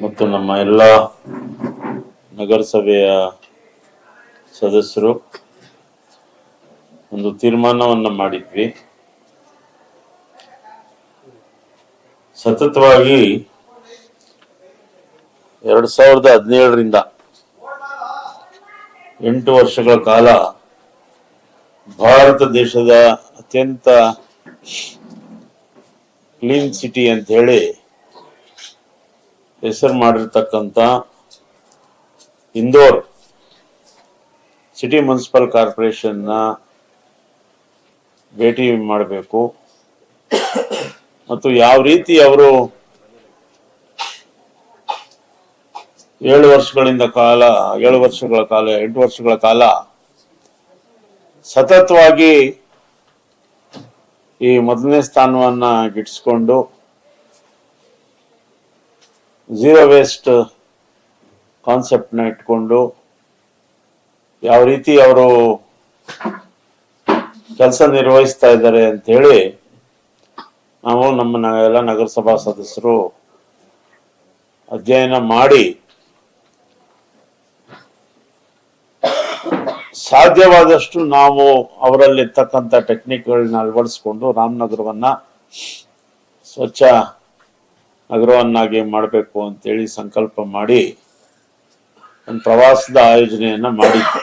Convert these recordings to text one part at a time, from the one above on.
ಮತ್ತು ನಮ್ಮ ಎಲ್ಲ ನಗರಸಭೆಯ ಸದಸ್ಯರು ಒಂದು ತೀರ್ಮಾನವನ್ನು ಮಾಡಿದ್ವಿ. ಸತತವಾಗಿ 2017ರಿಂದ 8 ವರ್ಷಗಳ ಕಾಲ ಭಾರತ ದೇಶದ ಅತ್ಯಂತ ಕ್ಲೀನ್ ಸಿಟಿ ಅಂತ ಹೇಳಿ ಹೆಸರು ಮಾಡಿರ್ತಕ್ಕಂಥ ಇಂದೋರ್ ಸಿಟಿ ಮುನ್ಸಿಪಲ್ ಕಾರ್ಪೊರೇಷನ್ನ ಭೇಟಿ ಮಾಡಬೇಕು ಮತ್ತು ಯಾವ ರೀತಿ ಅವರು 8 ವರ್ಷಗಳ ಕಾಲ ಸತತವಾಗಿ ಈ ಮೊದಲನೇ ಸ್ಥಾನವನ್ನ ಗಿಟ್ಟಿಸಿಕೊಂಡು ಝೀರೋ ವೇಸ್ಟ್ ಕಾನ್ಸೆಪ್ಟ್ನ ಇಟ್ಕೊಂಡು ಯಾವ ರೀತಿ ಅವರು ಕೆಲಸ ನಿರ್ವಹಿಸ್ತಾ ಇದ್ದಾರೆ ಅಂತ ಹೇಳಿ ನಾವು ನಮ್ಮ ಎಲ್ಲ ನಗರಸಭಾ ಸದಸ್ಯರು ಅಧ್ಯಯನ ಮಾಡಿ ಸಾಧ್ಯವಾದಷ್ಟು ನಾವು ಅವರಲ್ಲಿರ್ತಕ್ಕಂಥ ಟೆಕ್ನಿಕ್ಗಳನ್ನ ಅಳವಡಿಸ್ಕೊಂಡು ರಾಮನಗರವನ್ನ ಸ್ವಚ್ಛ ನಗರವನ್ನಾಗಿ ಮಾಡಬೇಕು ಅಂತೇಳಿ ಸಂಕಲ್ಪ ಮಾಡಿ ಒಂದು ಪ್ರವಾಸದ ಆಯೋಜನೆಯನ್ನ ಮಾಡಿದ್ವಿ.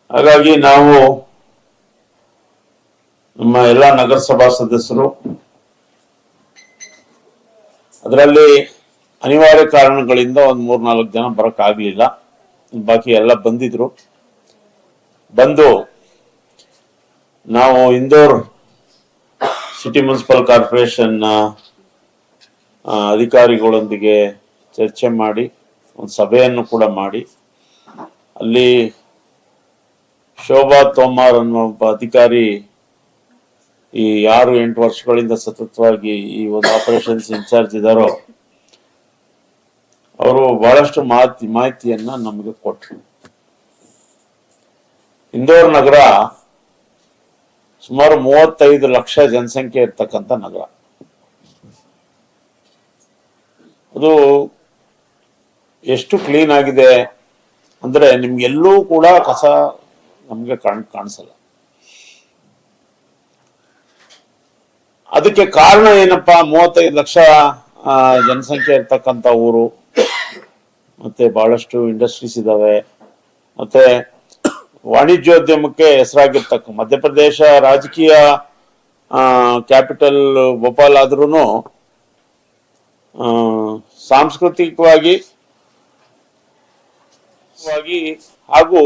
ಹಾಗಾಗಿ ನಾವು ನಮ್ಮ ಎಲ್ಲ ನಗರಸಭಾ ಸದಸ್ಯರು ಅದರಲ್ಲಿ ಅನಿವಾರ್ಯ ಕಾರಣಗಳಿಂದ ಒಂದು 3-4 ಜನ ಬರೋಕ್ಕಾಗ್ಲಿಲ್ಲ. ಬಾಕಿ ಎಲ್ಲ ಬಂದು ನಾವು ಇಂದೋರ್ ಸಿಟಿ ಮುನ್ಸಿಪಲ್ ಕಾರ್ಪೊರೇಷನ್ ಅಧಿಕಾರಿಗಳೊಂದಿಗೆ ಚರ್ಚೆ ಮಾಡಿ ಒಂದು ಸಭೆಯನ್ನು ಕೂಡ ಮಾಡಿ ಅಲ್ಲಿ ಶೋಭಾ ತೋಮಾರ್ ಅನ್ನೋ ಒಬ್ಬ ಅಧಿಕಾರಿ ಈ ಯಾರು 8 ವರ್ಷಗಳಿಂದ ಸತತವಾಗಿ ಈ ಒಂದು ಆಪರೇಷನ್ಸ್ ಇನ್ಚಾರ್ಜ್ ಇದ್ದಾರೋ ಅವರು ಬಹಳಷ್ಟು ಮಾಹಿತಿಯನ್ನ ನಮಗೆ ಕೊಟ್ಟರು. ಇಂದೋರ್ ನಗರ ಸುಮಾರು 35 ಲಕ್ಷ ಜನಸಂಖ್ಯೆ ಇರ್ತಕ್ಕಂಥ ನಗರ. ಅದು ಎಷ್ಟು ಕ್ಲೀನ್ ಆಗಿದೆ ಅಂದ್ರೆ ನಿಮ್ಗೆಲ್ಲೂ ಕೂಡ ಕಸ ನಮ್ಗೆ ಕಾಣಿಸಲ್ಲ. ಅದಕ್ಕೆ ಕಾರಣ ಏನಪ್ಪಾ? 35 ಲಕ್ಷ ಜನಸಂಖ್ಯೆ ಇರ್ತಕ್ಕಂಥ ಊರು, ಮತ್ತೆ ಬಹಳಷ್ಟು ಇಂಡಸ್ಟ್ರೀಸ್ ಇದಾವೆ, ಮತ್ತೆ ವಾಣಿಜ್ಯೋದ್ಯಮಕ್ಕೆ ಹೆಸರಾಗಿರ್ತಕ್ಕ ಮಧ್ಯಪ್ರದೇಶ ರಾಜಕೀಯ ಕ್ಯಾಪಿಟಲ್ ಭೋಪಾಲ್ ಆದ್ರೂ ಸಾಂಸ್ಕೃತಿಕವಾಗಿ ಹಾಗೂ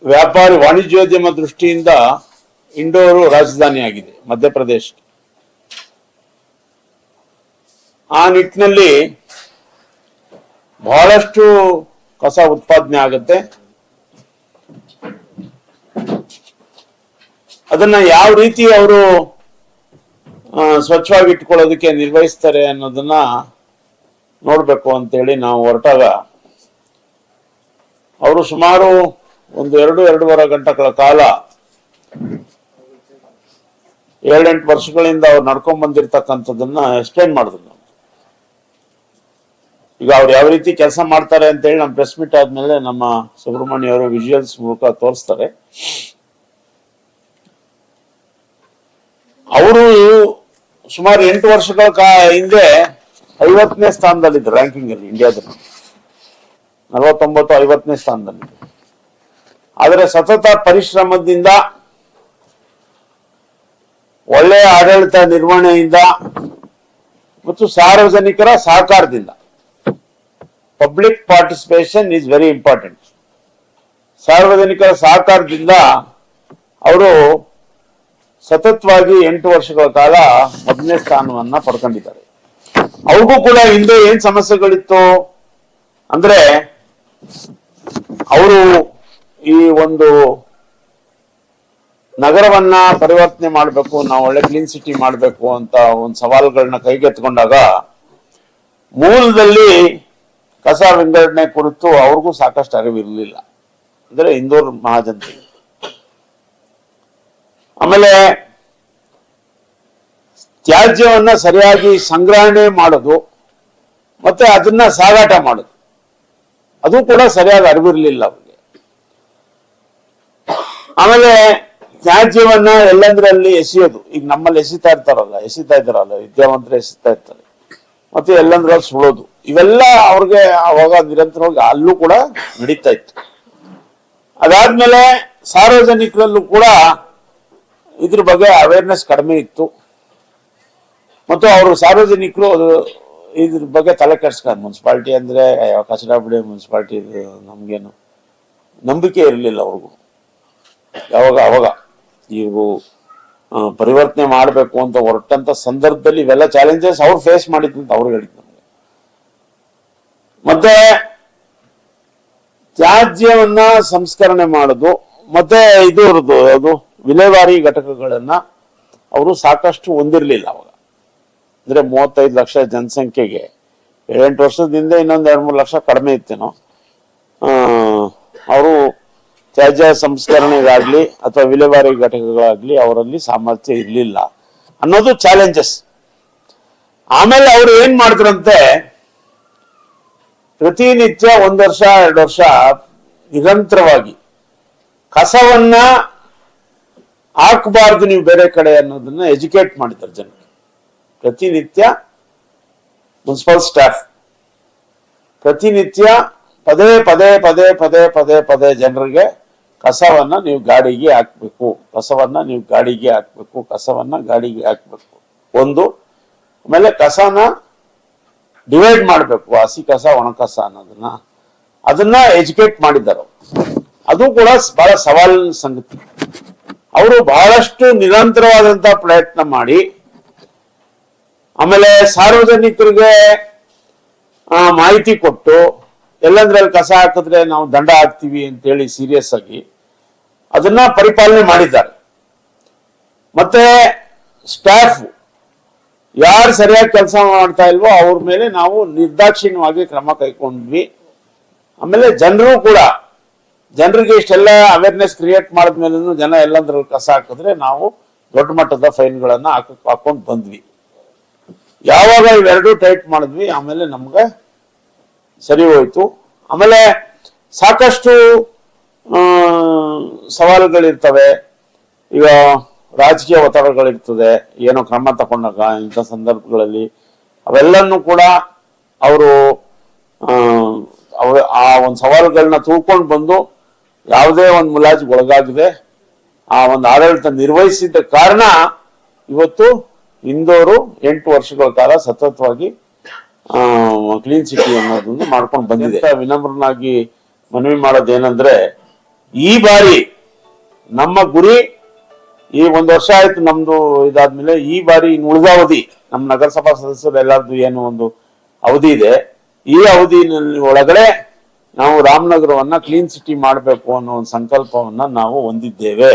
ವ್ಯಾಪಾರಿ ವಾಣಿಜ್ಯೋದ್ಯಮ ದೃಷ್ಟಿಯಿಂದ ಇಂದೋರು ರಾಜಧಾನಿ ಆಗಿದೆ ಮಧ್ಯಪ್ರದೇಶ. ಆ ನಿಟ್ಟಿನಲ್ಲಿ ಬಹಳಷ್ಟು ಕಸ ಉತ್ಪಾದನೆ ಆಗುತ್ತೆ. ಅದನ್ನ ಯಾವ ರೀತಿ ಅವರು ಸ್ವಚ್ಛವಾಗಿ ಇಟ್ಕೊಳ್ಳೋದಕ್ಕೆ ನಿರ್ವಹಿಸ್ತಾರೆ ಅನ್ನೋದನ್ನ ನೋಡ್ಬೇಕು ಅಂತೇಳಿ ನಾವು ಹೊರಟಾಗ ಅವರು ಸುಮಾರು ಒಂದು 2-2.5 ಗಂಟೆಗಳ ಕಾಲ 7-8 ವರ್ಷಗಳಿಂದ ಅವ್ರು ನಡ್ಕೊಂಡ್ ಬಂದಿರತಕ್ಕಂಥದ್ದನ್ನ ಎಕ್ಸ್ಪ್ಲೇನ್ ಮಾಡಿದ್ರು. ಈಗ ಅವ್ರು ಯಾವ ರೀತಿ ಕೆಲಸ ಮಾಡ್ತಾರೆ ಅಂತ ಹೇಳಿ ನಮ್ಮ ಪ್ರೆಸ್ ಮೀಟ್ ಆದ್ಮೇಲೆ ನಮ್ಮ ಸುಬ್ರಹ್ಮಣ್ಯ ಅವರು ವಿಜುವಲ್ಸ್ ಮೂಲಕ ತೋರಿಸ್ತಾರೆ. ಅವರು ಸುಮಾರು 8 ವರ್ಷಗಳ ಹಿಂದೆ 50ನೇ ಸ್ಥಾನದಲ್ಲಿದ್ರು ರ್ಯಾಂಕಿಂಗ್ ಅಲ್ಲಿ ಇಂಡಿಯಾದಲ್ಲಿ. 49-50ನೇ ಸ್ಥಾನದಲ್ಲಿ. ಆದರೆ ಸತತ ಪರಿಶ್ರಮದಿಂದ, ಒಳ್ಳೆಯ ಆಡಳಿತ ನಿರ್ವಹಣೆಯಿಂದ ಮತ್ತು ಸಾರ್ವಜನಿಕರ ಸಹಕಾರದಿಂದ, public participation is very important. ಸಾರ್ವಜನಿಕರ ಸಹಕಾರದಿಂದ ಅವರು ಸತತವಾಗಿ 8 ವರ್ಷಗಳ ಕಾಲ 1ನೇ ಸ್ಥಾನವನ್ನ ಪಡ್ಕೊಂಡಿದ್ದಾರೆ. ಅವ್ರಿಗೂ ಕೂಡ ಹಿಂದೆ ಏನ್ ಸಮಸ್ಯೆಗಳಿತ್ತು ಅಂದ್ರೆ, ಅವರು ಈ ಒಂದು ನಗರವನ್ನ ಪರಿವರ್ತನೆ ಮಾಡಬೇಕು, ನಾವು ಒಳ್ಳೆ ಕ್ಲೀನ್ ಸಿಟಿ ಮಾಡಬೇಕು ಅಂತ ಒಂದು ಸವಾಲುಗಳನ್ನ ಕೈಗೆತ್ತಿಕೊಂಡಾಗ ಮೂಲದಲ್ಲಿ ಕಸ ವಿಂಗಡಣೆ ಕುರಿತು ಅವ್ರಿಗೂ ಸಾಕಷ್ಟು ಅರಿವಿರಲಿಲ್ಲ. ಅಂದ್ರೆ ಇಂದೋರ್ ಮಹಾಜನತೆ. ಆಮೇಲೆ ತ್ಯಾಜ್ಯವನ್ನ ಸರಿಯಾಗಿ ಸಂಗ್ರಹಣೆ ಮಾಡೋದು ಮತ್ತೆ ಅದನ್ನ ಸಾಗಾಟ ಮಾಡೋದು ಅದು ಕೂಡ ಸರಿಯಾಗಿ ಅರಿವಿರ್ಲಿಲ್ಲ ಅವ್ರಿಗೆ. ಆಮೇಲೆ ತ್ಯಾಜ್ಯವನ್ನ ಎಲ್ಲಂದ್ರಲ್ಲಿ ಎಸೆಯೋದು, ಈಗ ನಮ್ಮಲ್ಲಿ ಎಸಿತಾ ಇದ್ದಾರಲ್ಲ ವಿದ್ಯಾವಂತರು ಎಸಿತಾ ಇರ್ತಾರೆ, ಮತ್ತೆ ಎಲ್ಲಂದ್ರಲ್ಲಿ ಸುಳೋದು, ಇವೆಲ್ಲ ಅವ್ರಿಗೆ ಅವಾಗ ನಿರಂತರವಾಗಿ ಅಲ್ಲೂ ಕೂಡ ನಡೀತಾ ಇತ್ತು. ಅದಾದ್ಮೇಲೆ ಸಾರ್ವಜನಿಕರಲ್ಲೂ ಕೂಡ ಇದ್ರ ಬಗ್ಗೆ ಅವೇರ್ನೆಸ್ ಕಡಿಮೆ ಇತ್ತು ಮತ್ತು ಅವರು ಸಾರ್ವಜನಿಕರು ಇದ್ರ ಬಗ್ಗೆ ತಲೆ ಕೆಡಿಸ್ಕೊಂಡು ಮುನ್ಸಿಪಾಲ್ಟಿ ಅಂದ್ರೆ ಕಚಡ ಬಿಡಿ ಮುನ್ಸಿಪಾಲ್ಟಿ ನಮ್ಗೇನು ನಂಬಿಕೆ ಇರಲಿಲ್ಲ ಅವ್ರಿಗೂ. ಅವಾಗ ಇವು ಪರಿವರ್ತನೆ ಮಾಡಬೇಕು ಅಂತ ಹೊರಟಂತ ಸಂದರ್ಭದಲ್ಲಿ ಇವೆಲ್ಲ ಚಾಲೆಂಜಸ್ ಅವ್ರು ಫೇಸ್ ಮಾಡಿದ್ರು ಅಂತ ಅವ್ರು ಹೇಳಿದ್ರು ನಮಗೆ. ಮತ್ತೆ ತ್ಯಾಜ್ಯವನ್ನ ಸಂಸ್ಕರಣೆ ಮಾಡೋದು ಮತ್ತೆ ಅದು ವಿಲೇವಾರಿ ಘಟಕಗಳನ್ನ ಅವರು ಸಾಕಷ್ಟು ಹೊಂದಿರಲಿಲ್ಲ ಅವಾಗ. ಅಂದ್ರೆ 35 ಲಕ್ಷ ಜನಸಂಖ್ಯೆಗೆ 7-8 ವರ್ಷದಿಂದ ಇನ್ನೊಂದು 2-3 ಲಕ್ಷ ಕಡಿಮೆ ಇತ್ತೇನೋ ಅವರು ತ್ಯಾಜ್ಯ ಸಂಸ್ಕರಣೆಗಾಗ್ಲಿ ಅಥವಾ ವಿಲೇವಾರಿ ಘಟಕಗಳಾಗ್ಲಿ ಅವರಲ್ಲಿ ಸಾಮರ್ಥ್ಯ ಇರಲಿಲ್ಲ ಅನ್ನೋದು ಚಾಲೆಂಜಸ್. ಆಮೇಲೆ ಅವರು ಏನ್ ಮಾಡಿದ್ರಂತೆ, ಪ್ರತಿನಿತ್ಯ 1 ವರ್ಷ 2 ವರ್ಷ ನಿರಂತರವಾಗಿ ಕಸವನ್ನ ಹಾಕಬಾರ್ದು ನೀವು ಬೇರೆ ಕಡೆ ಅನ್ನೋದನ್ನ ಎಜುಕೇಟ್ ಮಾಡಿದ್ದಾರೆ ಜನಕ್ಕೆ. ಪ್ರತಿನಿತ್ಯ ಮುನ್ಸಿಪಲ್ ಸ್ಟಾಫ್ ಪ್ರತಿನಿತ್ಯ ಪದೇ ಪದೇ ಪದೇ ಪದೇ ಪದೇ ಪದೇ ಜನರಿಗೆ ಕಸವನ್ನ ನೀವು ಗಾಡಿಗೆ ಹಾಕ್ಬೇಕು, ಕಸವನ್ನ ನೀವು ಗಾಡಿಗೆ ಹಾಕ್ಬೇಕು, ಕಸವನ್ನ ಗಾಡಿಗೆ ಹಾಕ್ಬೇಕು. ಒಂದು, ಆಮೇಲೆ ಕಸನ ಡಿವೈಡ್ ಮಾಡಬೇಕು, ಹಸಿ ಕಸ ಒಣ ಕಸ ಅದನ್ನ ಎಜುಕೇಟ್ ಮಾಡಿದ್ದಾರೆ. ಅದು ಕೂಡ ಬಹಳ ಸವಾಲಿನ ಸಂಗತಿ. ಅವರು ಬಹಳಷ್ಟು ನಿರಂತರವಾದಂತಹ ಪ್ರಯತ್ನ ಮಾಡಿ ಆಮೇಲೆ ಸಾರ್ವಜನಿಕರಿಗೆ ಮಾಹಿತಿ ಕೊಟ್ಟು ಎಲ್ಲಂದ್ರಲ್ಲಿ ಕಸ ಹಾಕಿದ್ರೆ ನಾವು ದಂಡ ಹಾಕ್ತೀವಿ ಅಂತೇಳಿ ಸೀರಿಯಸ್ ಆಗಿ ಅದನ್ನ ಪರಿಪಾಲನೆ ಮಾಡಿದ್ದಾರೆ. ಮತ್ತೆ ಸ್ಟಾಫ್ ಯಾರು ಸರಿಯಾಗಿ ಕೆಲಸ ಮಾಡ್ತಾ ಇಲ್ವೋ ಅವ್ರ ಮೇಲೆ ನಾವು ನಿರ್ದಾಕ್ಷಿಣ್ಯವಾಗಿ ಕ್ರಮ ಕೈಗೊಂಡ್ವಿ. ಆಮೇಲೆ ಜನರಿಗೆ ಇಷ್ಟೆಲ್ಲ ಅವೇರ್ನೆಸ್ ಕ್ರಿಯೇಟ್ ಮಾಡಿದ್ಮೇಲೆ ಜನ ಎಲ್ಲಂದ್ರಲ್ಲಿ ಕಸ ಹಾಕಿದ್ರೆ ನಾವು ದೊಡ್ಡ ಮಟ್ಟದ ಫೈನ್ಗಳನ್ನ ಹಾಕೊಂಡು ಬಂದ್ವಿ. ಯಾವಾಗ ಇವೆರಡೂ ಟೈಟ್ ಮಾಡಿದ್ವಿ ಆಮೇಲೆ ನಮ್ಗೆ ಸರಿ ಹೋಯ್ತು. ಆಮೇಲೆ ಸಾಕಷ್ಟು ಸವಾಲುಗಳಿರ್ತವೆ. ಈಗ ರಾಜಕೀಯ ಒತ್ತಡಗಳಿರ್ತದೆ, ಏನೋ ಕ್ರಮ ತಗೊಂಡಾಗ ಇಂಥ ಸಂದರ್ಭಗಳಲ್ಲಿ ಅವೆಲ್ಲನೂ ಕೂಡ ಅವರು ಆ ಒಂದು ಸವಾಲುಗಳನ್ನ ತೂಕೊಂಡು ಬಂದು ಯಾವುದೇ ಒಂದು ಮುಲಾಜಿಗೆ ಒಳಗಾಗದೆ ಆ ಒಂದು ಆಡಳಿತ ನಿರ್ವಹಿಸಿದ್ದ ಕಾರಣ ಇವತ್ತು ಇಂದೋರು 8 ವರ್ಷಗಳ ಕಾಲ ಸತತವಾಗಿ ಕ್ಲೀನ್ ಸಿಟಿ ಅನ್ನೋದನ್ನು ಮಾಡ್ಕೊಂಡು ಬಂದಿದೆ. ವಿನಮ್ರನಾಗಿ ಮನವಿ ಮಾಡೋದೇನಂದ್ರೆ, ಈ ಬಾರಿ ನಮ್ಮ ಗುರಿ, ಈ 1 ವರ್ಷ ಆಯ್ತು ನಮ್ದು ಇದಾದ್ಮೇಲೆ, ಈ ಬಾರಿ ಇನ್ನು ಉಳಿದ ಅವಧಿ ನಮ್ಮ ನಗರಸಭಾ ಸದಸ್ಯರು ಎಲ್ಲರದು ಏನು ಒಂದು ಅವಧಿ ಇದೆ, ಈ ಅವಧಿನಲ್ಲಿ ಒಳಗಡೆ ನಾವು ರಾಮನಗರವನ್ನ ಕ್ಲೀನ್ ಸಿಟಿ ಮಾಡಬೇಕು ಅನ್ನೋ ಒಂದು ಸಂಕಲ್ಪವನ್ನ ನಾವು ಹೊಂದಿದ್ದೇವೆ.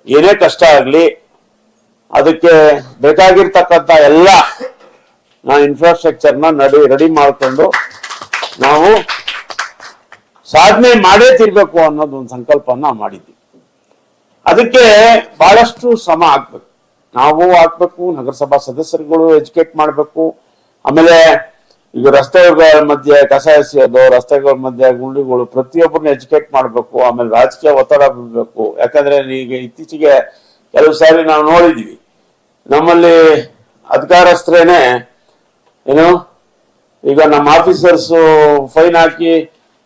ಏನೇ ಕಷ್ಟ ಆಗ್ಲಿ ಅದಕ್ಕೆ ಬೇಕಾಗಿರ್ತಕ್ಕಂಥ ಎಲ್ಲ ಇನ್ಫ್ರಾಸ್ಟ್ರಕ್ಚರ್ನ ರೆಡಿ ಮಾಡ್ಕೊಂಡು ನಾವು ಸಾಧನೆ ಮಾಡೇ ತಿರ್ಬೇಕು ಅನ್ನೋದು ಒಂದು ಸಂಕಲ್ಪನ ಮಾಡಿದ್ವಿ. ಅದಕ್ಕೆ ಬಹಳಷ್ಟು ಶ್ರಮ ಆಗ್ಬೇಕು, ನಾವು ಹಾಕ್ಬೇಕು, ನಗರಸಭಾ ಸದಸ್ಯರುಗಳು ಎಜುಕೇಟ್ ಮಾಡ್ಬೇಕು. ಆಮೇಲೆ ಈಗ ರಸ್ತೆಗಳ ಮಧ್ಯೆ ಕಸ ಎಸೆಯೋದು, ರಸ್ತೆಗಳ ಮಧ್ಯೆ ಗುಂಡಿಗಳು, ಪ್ರತಿಯೊಬ್ಬರನ್ನ ಎಜುಕೇಟ್ ಮಾಡ್ಬೇಕು. ಆಮೇಲೆ ರಾಜಕೀಯ ಒತ್ತಡ ಬೀಳ್ಬೇಕು. ಯಾಕಂದ್ರೆ ಈಗ ಇತ್ತೀಚೆಗೆ ಕೆಲವು ಸಾರಿ ನಾವು ನೋಡಿದ್ವಿ, ನಮ್ಮಲ್ಲಿ ಅಧಿಕಾರಸ್ಥರೇನೆ ಏನು ಈಗ ನಮ್ಮ ಆಫೀಸರ್ಸ್ ಫೈನ್ ಹಾಕಿ,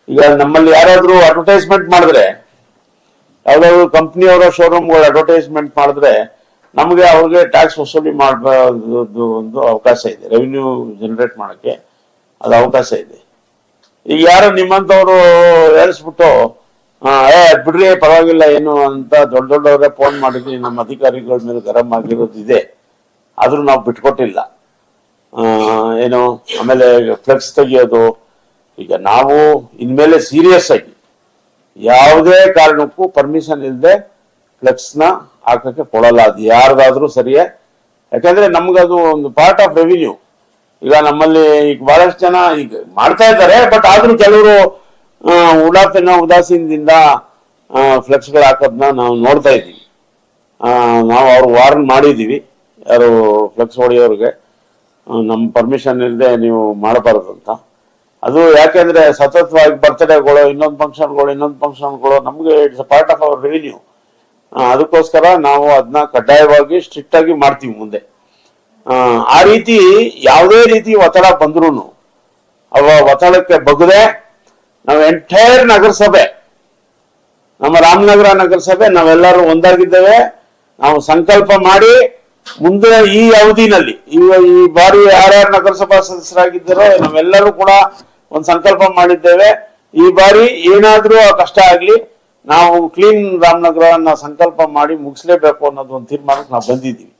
ಈಗ ನಮ್ಮಲ್ಲಿ ಯಾರಾದ್ರೂ ಅಡ್ವರ್ಟೈಸ್ಮೆಂಟ್ ಮಾಡಿದ್ರೆ, ಯಾವ್ದಾದ್ರು ಕಂಪ್ನಿಯವರ ಶೋರೂಮ್ಗಳು ಅಡ್ವರ್ಟೈಸ್ಮೆಂಟ್ ಮಾಡಿದ್ರೆ ನಮಗೆ ಅವ್ರಿಗೆ ಟ್ಯಾಕ್ಸ್ ವಸೂಲಿ ಮಾಡಬಹುದು ಒಂದು ಅವಕಾಶ ಇದೆ, ರೆವಿನ್ಯೂ ಜನರೇಟ್ ಮಾಡಕ್ಕೆ ಅದು ಅವಕಾಶ ಇದೆ. ಈಗ ಯಾರು ನಿಮ್ಮಂತವ್ರು ಹೇಳಿಸ್ಬಿಟ್ಟು ಬಿಡ್ರಿ ಪರವಾಗಿಲ್ಲ ಏನು ಅಂತ ದೊಡ್ಡವರೇ ಫೋನ್ ಮಾಡಿದ್ರಿ, ನಮ್ಮ ಅಧಿಕಾರಿಗಳ ಮೇಲೆ ಗರಂ ಆಗಿರೋದು ಇದೆ, ಆದ್ರೂ ನಾವು ಬಿಟ್ಕೊಟ್ಟಿಲ್ಲ. ಏನು ಆಮೇಲೆ ಫ್ಲೆಕ್ಸ್ ತೆಗಿಯೋದು, ಈಗ ನಾವು ಇನ್ಮೇಲೆ ಸೀರಿಯಸ್ ಆಗಿ ಯಾವುದೇ ಕಾರಣಕ್ಕೂ ಪರ್ಮಿಷನ್ ಇಲ್ಲದೆ ಫ್ಲೆಕ್ಸ್ ನ ಹಾಕಕ್ಕೆ ಕೊಡಲ್ಲ. ಅದು ಯಾರ್ದಾದ್ರೂ ಸರಿಯೇ, ಯಾಕಂದ್ರೆ ನಮ್ಗದು ಒಂದು ಪಾರ್ಟ್ ಆಫ್ ರೆವಿನ್ಯೂ. ಈಗ ನಮ್ಮಲ್ಲಿ ಈಗ ಬಹಳಷ್ಟು ಜನ ಈಗ ಮಾಡ್ತಾ ಇದ್ದಾರೆ, ಬಟ್ ಆದ್ರೂ ಕೆಲವರು ಉದಾಸೀನದಿಂದ ಫ್ಲೆಕ್ಸ್ಗಳು ಹಾಕೋದನ್ನ ನಾವು ನೋಡ್ತಾ ಇದ್ದೀವಿ. ನಾವು ಅವ್ರು ವಾರ್ನ್ ಮಾಡಿದೀವಿ. ಯಾರು ಫ್ಲೆಕ್ಸ್ ಹೊಡೆಯೋರಿಗೆ ನಮ್ಮ ಪರ್ಮಿಷನ್ ಇಲ್ಲದೆ ನೀವು ಮಾಡಬಾರದು ಅಂತ. ಅದು ಯಾಕೆಂದ್ರೆ ಸತತವಾಗಿ ಬರ್ತ್ಡೇಗಳು, ಇನ್ನೊಂದು ಫಂಕ್ಷನ್ಗಳು ನಮ್ಗೆ it's a part of our revenue. ಅದಕ್ಕೋಸ್ಕರ ನಾವು ಅದನ್ನ ಕಡ್ಡಾಯವಾಗಿ ಸ್ಟ್ರಿಕ್ಟ್ ಆಗಿ ಮಾಡ್ತೀವಿ ಮುಂದೆ. ಆ ರೀತಿ ಯಾವುದೇ ರೀತಿ ಒತ್ತಡ ಬಂದ್ರು ಅವ ಒತ್ತಡಕ್ಕೆ ಬಗ್ಗದೆ ನಾವು ಎಂಟೈರ್ ನಗರಸಭೆ, ನಮ್ಮ ರಾಮನಗರ ನಗರಸಭೆ ನಾವೆಲ್ಲರೂ ಒಂದಾಗಿದ್ದೇವೆ. ನಾವು ಸಂಕಲ್ಪ ಮಾಡಿ ಮುಂದೆ ಈ ಅವಧಿನಲ್ಲಿ ಈ ಬಾರಿ ಯಾರ್ಯಾರು ನಗರಸಭಾ ಸದಸ್ಯರಾಗಿದ್ದಾರೋ ನಾವೆಲ್ಲರೂ ಕೂಡ ಒಂದು ಸಂಕಲ್ಪ ಮಾಡಿದ್ದೇವೆ. ಈ ಬಾರಿ ಏನಾದ್ರೂ ಕಷ್ಟ ಆಗ್ಲಿ ನಾವು ಕ್ಲೀನ್ ರಾಮನಗರನ್ನ ಸಂಕಲ್ಪ ಮಾಡಿ ಮುಗಿಸ್ಲೇಬೇಕು ಅನ್ನೋದು ಒಂದು ತೀರ್ಮಾನಕ್ಕೆ ನಾವು ಬಂದಿದ್ದೀವಿ.